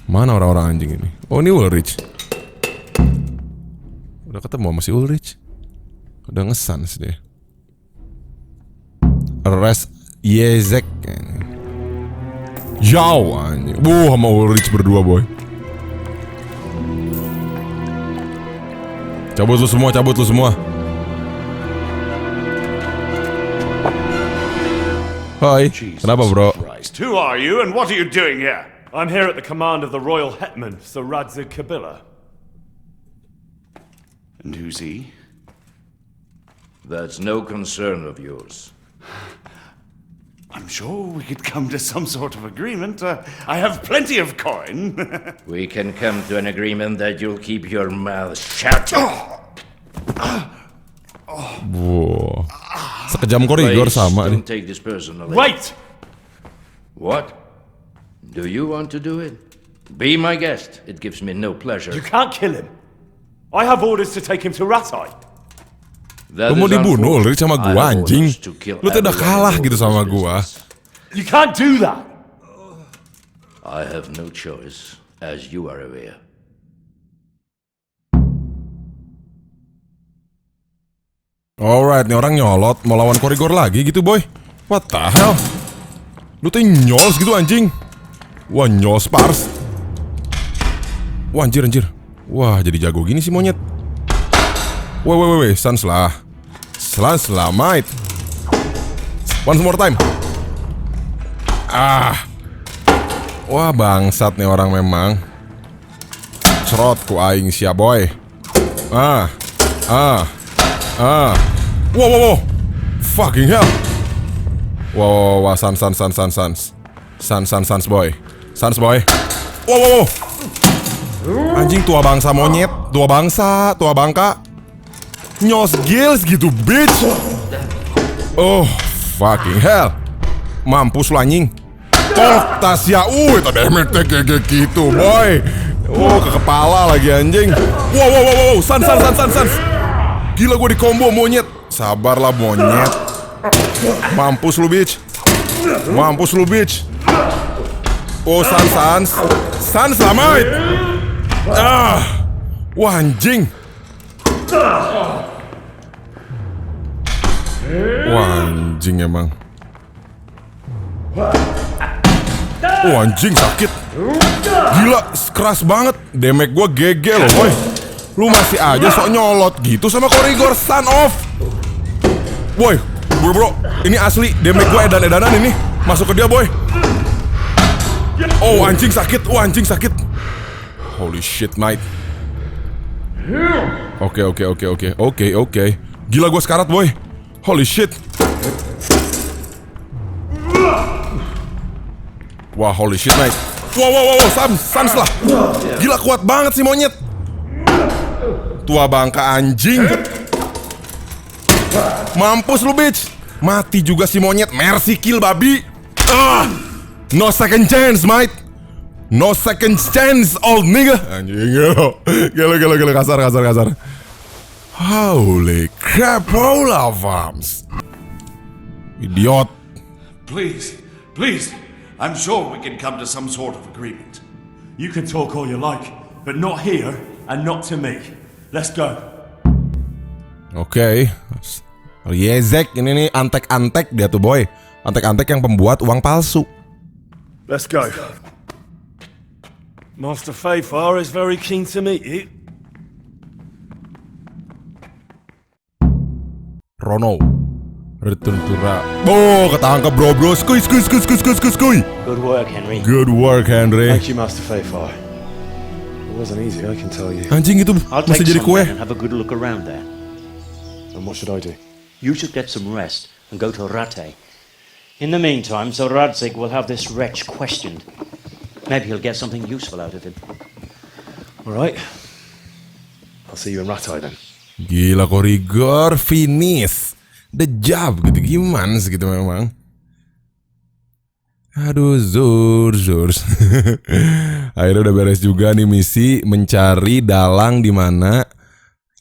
Mana orang-orang anjing ini? Oh, ini Ulrich. Udah ketemu sama si Ulrich. Udah ngesans deh. Arrest Yezek. Jauh anjing. Sama Ulrich berdua boy. Cabut lu semua. Hai, kenapa bro? Who are you and what are you doing here? I'm here at the command of the royal hetman, Sir Radzig Kobyla. And who's he? That's no concern of yours. I'm sure we could come to some sort of agreement. I have plenty of coin. We can come to an agreement that you'll keep your mouth shut. Wow. Sekejam Qorygore sama nih. Don't take this personally. Wait! What? Do you want to do it? Be my guest. It gives me no pleasure. You can't kill him. I have orders to take him to Ratai. Lu mau dibunuh Ulrich sama gua anjing. Lu tuh udah kalah gitu sama gua. You can't do that. I have no choice, as you are aware. Alright, nih orang nyolot mau lawan Qorygore lagi gitu boy. What the hell? Lu tuh nyols gitu anjing. Wah, nyos pars. Wah, anjir. Wah, jadi jago gini sih monyet. Weh, sans lah, mate. Once more time. Wah, bangsat nih orang memang. Cerot ku aing sia boy. Wow. Fucking hell. Wow, sans boy. Wow. Anjing, tua bangsa monyet, tua bangka. Nyos gills gitu, bitch. Oh, fucking hell. Mampus lu anjing. Tasya, itu damage kayak gitu, boy. Oh, ke kepala lagi anjing. Wow, sans. Gila, gue di combo monyet. Sabarlah monyet. Mampus lu, bitch. Oh, sans lah, mate. Wah, anjing. Wah, anjing emang. Oh, anjing sakit. Gila, keras banget. Damage gua GG loh, boy. Lu masih aja sok nyolot gitu sama Qorygore, son of. Boy, bro, ini asli. Damage gua edan-edanan ini. Masuk ke dia, boy. Oh, anjing sakit. Holy shit, mate. Oke. Gila, gue sekarat, boy. Holy shit. Wah, holy shit, mate. Wow, sans lah. Gila, kuat banget sih monyet. Tua bangka anjing. Mampus lu bitch. Mati juga si monyet. Mercy kill babi. No second chance mate. No second chance old nigga. Anjing gelo kasar. Holy crap, farms. Idiot. Please, I'm sure we can come to some sort of agreement. You can talk all you like, but not here and not to me. Let's go. Oke. Yezek ini nih antek-antek dia tuh boy. Antek-antek yang pembuat uang palsu. Let's go. Master Fayfar is very keen to meet you. Rono. Return to Oh, ketangkep bro. Skuy. Good work, Henry. Good work, Henry. Thank you, Master Fayfar. It wasn't easy, I can tell you. Anjing itu I'll mesti take jadi some kue. men and have a good look around there. And what should I do? You should get some rest and go to Rate. In the meantime, Sir Radzig will have this wretch questioned. Maybe he'll get something useful out of him. All right. I'll see you in Ratai then. Gila Qorygore finish the job gitu, gimana sih gitu memang. Aduh Zurs. Akhirnya udah beres juga nih misi mencari dalang di mana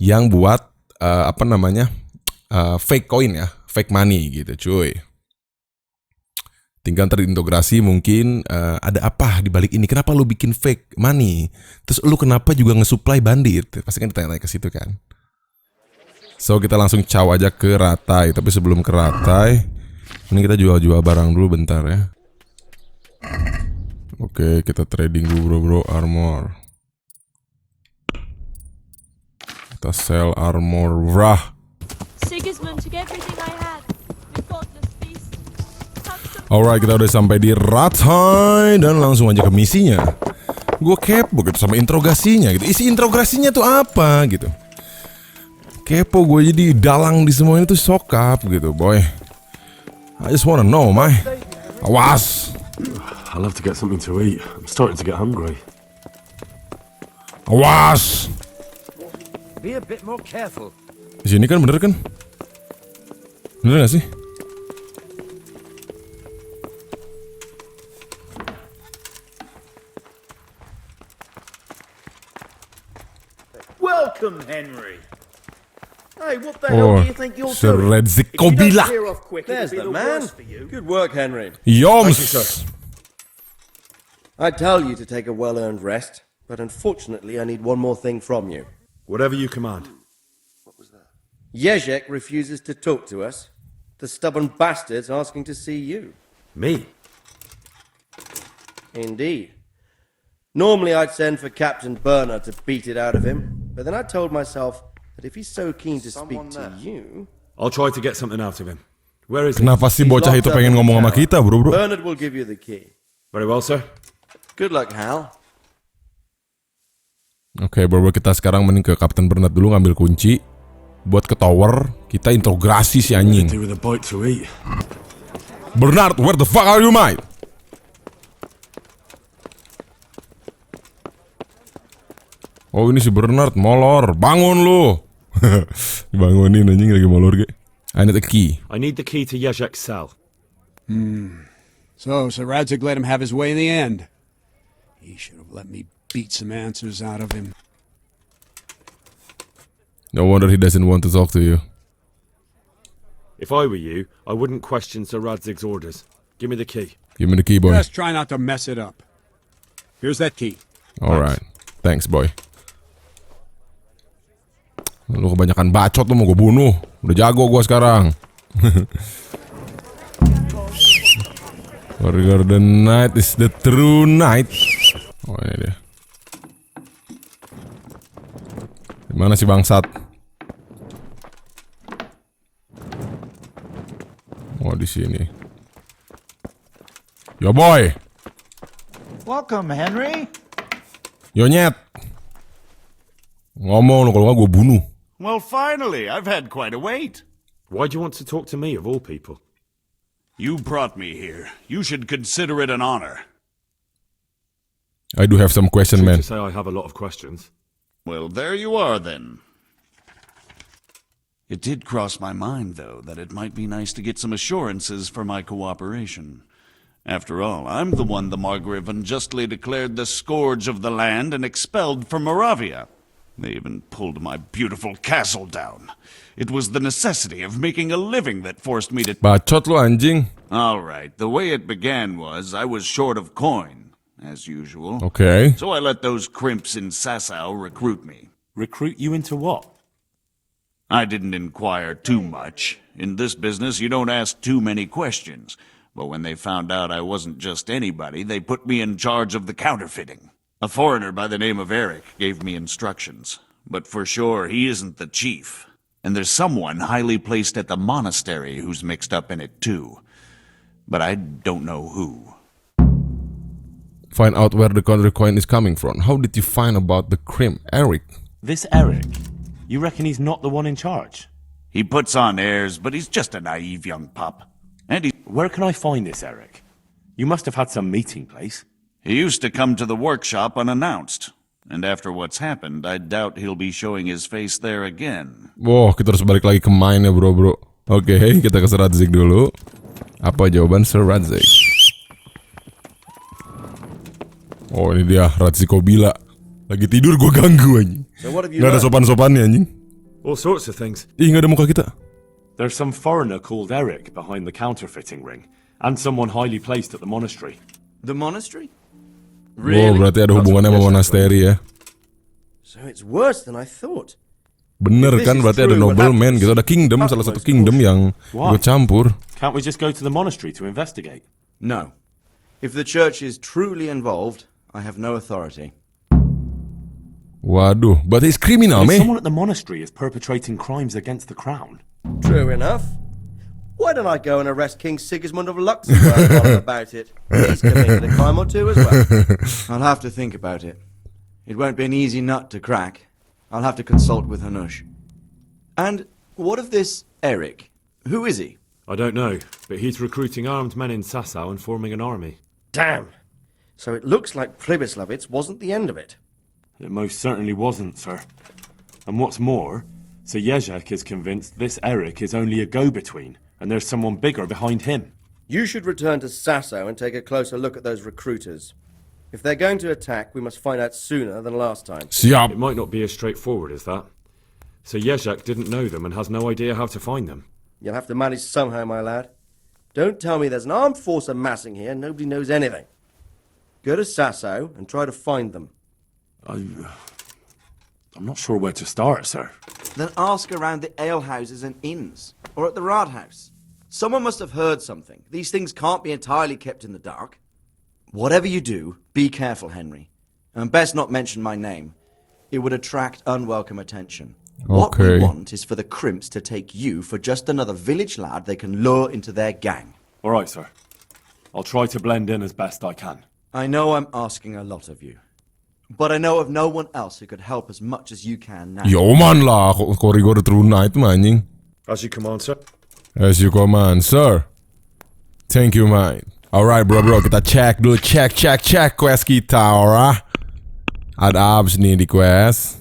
yang buat fake coin ya, fake money gitu cuy. Tinggal terintegrasi mungkin ada apa di balik ini? Kenapa lu bikin fake money? Terus lu kenapa juga nge-supply bandit? Pasti kan ditanya-tanya ke situ kan. So kita langsung caw aja ke Ratai. Tapi sebelum ke Ratai, ini kita jual-jual barang dulu bentar ya. Oke, kita trading dulu bro, armor. Kita sell armor, wrah. Sigismund took everything I had. The godless beast. Alright, kita udah sampai di Ratai dan langsung aja ke misinya. Gue kepo gitu sama interogasinya gitu. Isi interogasinya tuh apa gitu. Kepo gue jadi dalang di semua ini tuh sokap gitu boy. I just wanna know, my. Awas. I'd love to get something to eat. I'm starting to get hungry. Awas. Be a bit more careful. Di sini kan bener kan? Bener gak sih? Welcome, Henry. Hey, what the hell do you think you're Sir doing? Redzik If you don't Kobila. clear off quick, There's it'll be the the man. worse for you. Good work, Henry. Yoms. Thank you, sir. I tell you to take a well-earned rest, but unfortunately I need one more thing from you. Whatever you command. Jezek refuses to talk to us. The stubborn bastard's asking to see you. Me? Indeed. Normally I'd send for Captain Burner to beat it out of him, but then I told myself that if he's so keen to speak to you... I'll try to get something out of him. Where is he? Kenapa sih bocah itu pengen ngomong sama kita bro? Bernard will give you the key. Very well, sir. Good luck, Hal. Oke, bro, kita sekarang mending ke Kapten Bernard dulu ngambil kunci buat ke tower. Kita integrasi si anjing. Bernard, where the fuck are you, mate? Oh, ini si Bernard molor. Bangun lu. Dibangunin anjing lagi molor ge. I need a key. I need the key to Jezek's cell. So Sir Radzig let him have his way in the end. He should have let me beat some answers out of him. No wonder he doesn't want to talk to you. If I were you, I wouldn't question Sir Radzig's orders. Give me the key. Give me the key, boy. Just try not to mess it up. Here's that key. Alright. Thanks, boy. Lu kebanyakan bacot lu mau gue bunuh. Udah jago gue sekarang. Qorygore the night is the true night. Oh ini dia. Dimana si bangsat? Oh di sini. Yo boy. Welcome, Henry. Yo nyet. Ngomong lu kalau nggak gue bunuh. Well, finally, I've had quite a wait. Why do you want to talk to me, of all people? You brought me here. You should consider it an honor. I do have some question, man. To say I have a lot of questions. Well, there you are, then. It did cross my mind, though, that it might be nice to get some assurances for my cooperation. After all, I'm the one the Margrave unjustly declared the scourge of the land and expelled from Moravia. They even pulled my beautiful castle down. It was the necessity of making a living that forced me to... Bacot lu anjing. All right, the way it began was I was short of coin, as usual. Okay. So I let those crimps in Sasau recruit me. Recruit you into what? I didn't inquire too much. In this business, you don't ask too many questions. But when they found out I wasn't just anybody, they put me in charge of the counterfeiting. A foreigner by the name of Eric gave me instructions. But for sure, he isn't the chief. And there's someone highly placed at the monastery who's mixed up in it too. But I don't know who. Find out where the coin is coming from. How did you find about the crimp, Eric? This Eric? You reckon he's not the one in charge? He puts on airs, but he's just a naive young pup. And he... Where can I find this Eric? You must have had some meeting place. He used to come to the workshop unannounced. And after what's happened, I doubt he'll be showing his face there again. Wow, kita harus balik lagi ke mine ya bro. Oke, kita ke Sir Radzig dulu. Apa jawaban Sir Radzig? Oh, ini dia Radzig Kobila. Lagi tidur gue ganggu anjing. Gak ada sopan-sopannya anjing. All sorts of things. Ih, gak ada muka kita. There's some foreigner called Eric behind the counterfeiting ring, and someone highly placed at the monastery. The monastery? Really? Oh, berarti ada hubungannya sama monasteri ya. So it's worse than I thought. Bener kan, berarti ada nobleman gitu, ada kingdom, salah satu kingdom yang ikut campur. Can't we just go to the monastery to investigate? No. If the church is truly involved, I have no authority. Waduh, but he's criminal, man. Someone at the monastery is perpetrating crimes against the crown. True enough. Why don't I go and arrest King Sigismund of Luxembourg while I'm about it? He's committed a crime or two as well. I'll have to think about it. It won't be an easy nut to crack. I'll have to consult with Hanush. And what of this Eric? Who is he? I don't know, but he's recruiting armed men in Sasau and forming an army. Damn. So it looks like Pribyslavitz wasn't the end of it. It most certainly wasn't, sir. And what's more, Sir Jezek is convinced this Eric is only a go-between, and there's someone bigger behind him. You should return to Sasau and take a closer look at those recruiters. If they're going to attack, we must find out sooner than last time. It might not be as straightforward as that. Sir Jezek didn't know them and has no idea how to find them. You'll have to manage somehow, my lad. Don't tell me there's an armed force amassing here and nobody knows anything. Go to Sasau and try to find them. I'm not sure where to start, sir. Then ask around the alehouses and inns, or at the Rathaus. Someone must have heard something. These things can't be entirely kept in the dark. Whatever you do, be careful, Henry. And best not mention my name. It would attract unwelcome attention. What we want is for the crimps to take you for just another village lad they can lure into their gang. All right, sir. I'll try to blend in as best I can. I know I'm asking a lot of you. But I know of no one else who could help as much as you can now. Yo man lah, Qorygore True Knight anjing. As you command, sir. As you command, sir. Thank you, mate. Alright bro, kita cek dulu, cek quest kita, alright. Ada apa nih di quest?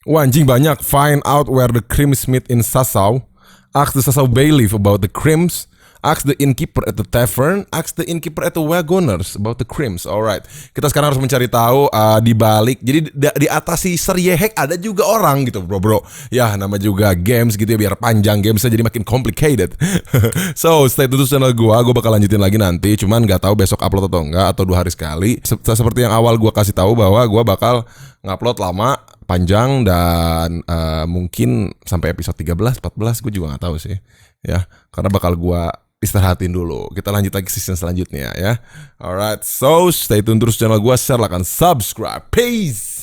Wah anjing banyak. Find out where the crimps meet in Sasau. Ask the Sasau bailiff about the crimps. Ask the innkeeper at the tavern. Ask the innkeeper at the wagoners about the crimps. Alright, kita sekarang harus mencari tahu di balik. Jadi di atas si Sir Jezek ada juga orang gitu bro. Ya nama juga games gitu ya, biar panjang gamesnya jadi makin complicated. So stay tune channel gua bakal lanjutin lagi nanti. Cuman nggak tahu besok upload atau enggak, atau 2 hari sekali. Seperti yang awal gua kasih tahu bahwa gua bakal ngupload lama, panjang, dan mungkin sampai episode 13, 14 gue juga nggak tahu sih ya, karena bakal gua istirahatin dulu. Kita lanjut lagi season selanjutnya ya. Alright, so stay tune terus channel gua, share, like, and subscribe. Peace.